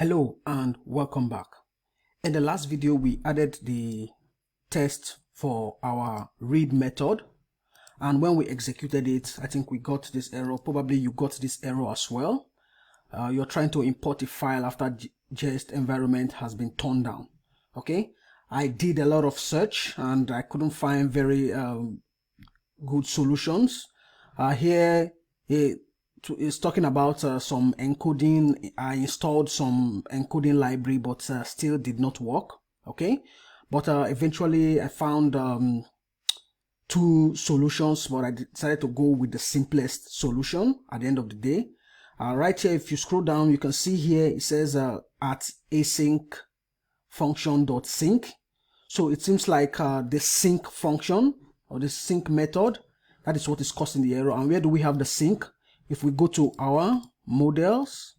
Hello and welcome back. In the last video, we added the test for our read method, and when we executed it, I think we got this error. Probably you got this error as well. You're trying to import a file after jest environment has been turned down. Okay, I did a lot of search and I couldn't find very good solutions. Here it's talking about some encoding. I installed some encoding library, but still did not work. Okay, but eventually I found two solutions, but I decided to go with the simplest solution at the end of the day. Right here, if you scroll down, you can see here it says at async function.sync. So it seems like the sync function or the sync method, that is what is causing the error. And where do we have the sync? If we go to our models,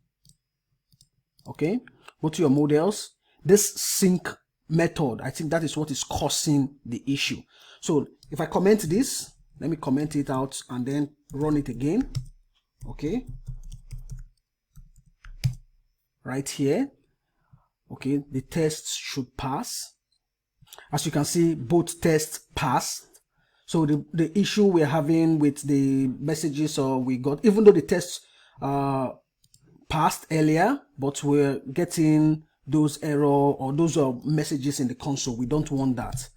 okay, go to your models, this sync method, I think that is what is causing the issue. So if I comment this, let me comment it out and then run it again. Okay, right here, okay, the tests should pass. As you can see, both tests passed. So the issue we're having with the messages we got, even though the tests passed earlier, but we're getting those error or those messages in the console. We don't want that.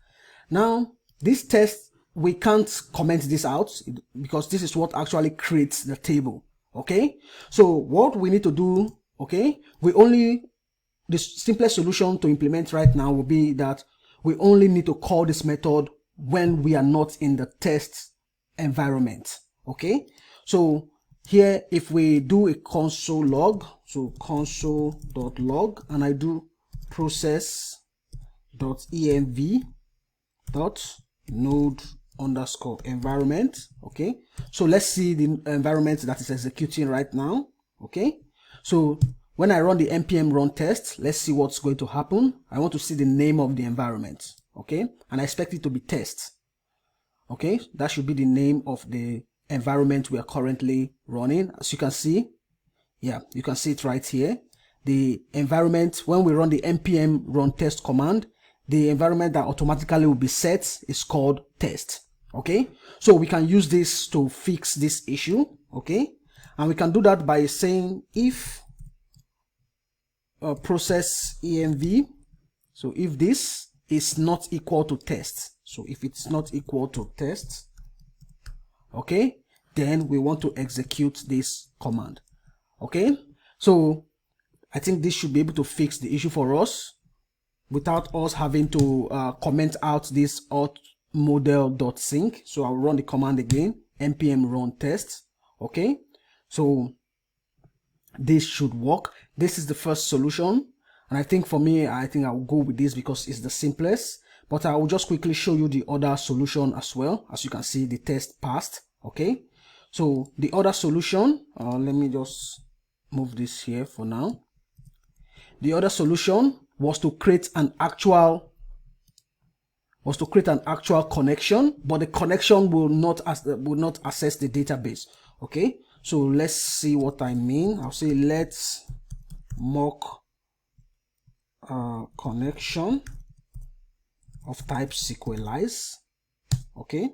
Now, this test, we can't comment this out because this is what actually creates the table. Okay, so what we need to do, okay, the simplest solution to implement right now will be that we only need to call this method when we are not in the test environment. Okay, so here if we do a console log, so console.log, and I do process.env.node_environment. okay, so let's see the environment that is executing right now. Okay, so when I run the npm run test, let's see what's going to happen. I want to see the name of the environment. Okay, and I expect it to be test. Okay, that should be the name of the environment we are currently running. As you can see, yeah, you can see it right here. The environment, when we run the npm run test command, the environment that automatically will be set is called test. Okay, so we can use this to fix this issue. Okay, and we can do that by saying if process env, so if this is not equal to test, so if it's not equal to test, okay, then we want to execute this command. Okay, so I think this should be able to fix the issue for us without us having to comment out this auth model.sync. So I'll run the command again, npm run test. Okay, so this should work. This is the first solution, and I think for me, I think I'll go with this because it's the simplest, but I will just quickly show you the other solution as well. As you can see, the test passed. Okay, so the other solution, let me just move this here for now. The other solution was to create an actual connection, but the connection will not access the database. Okay, so let's see what I mean. I'll say let's mock connection of type SQLize. Okay,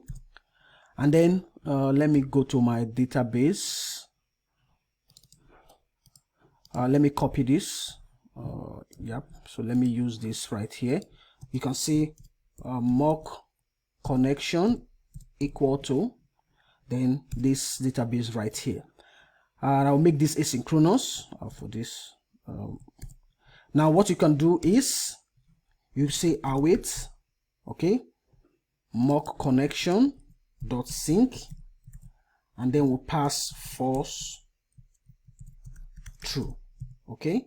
and then let me go to my database. Let me copy this. Yep, so let me use this right here. You can see mock connection equal to then this database right here, and I'll make this asynchronous for this. Now what you can do is you say await, okay, mock connection dot sync, and then we'll pass false true. Okay,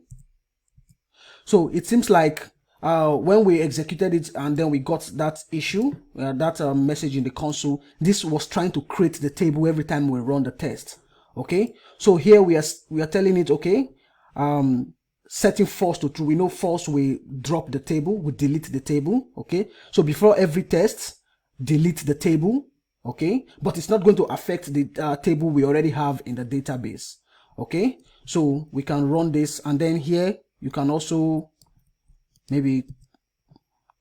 so it seems like when we executed it and then we got that issue, that message in the console, this was trying to create the table every time we run the test. Okay, so here we are telling it, okay, setting false to true. We know false, we drop the table, we delete the table. Okay, so before every test, delete the table. Okay, but it's not going to affect the table we already have in the database. Okay, so we can run this, and then here you can also maybe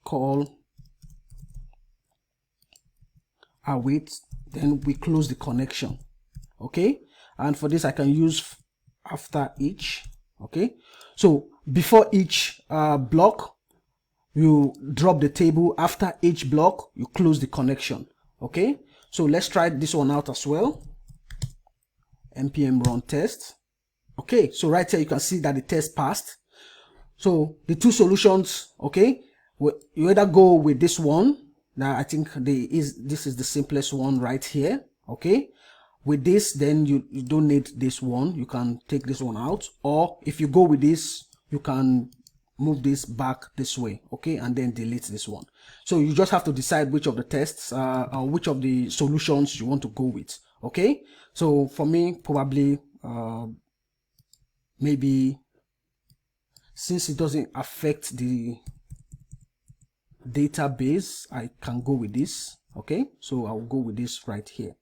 call await, then we close the connection. Okay, and for this I can use after each. Okay, so before each block you drop the table, after each block you close the connection. Okay, so let's try this one out as well. npm run test. Okay, so right here you can see that the test passed. So the two solutions, okay, you either go with this one. Now I think this is the simplest one right here. Okay, with this then you don't need this one, you can take this one out, or if you go with this you can move this back this way, okay, and then delete this one. So you just have to decide which of the tests or which of the solutions you want to go with. Okay, so for me probably maybe, since it doesn't affect the database, I can go with this. Okay, so I'll go with this right here.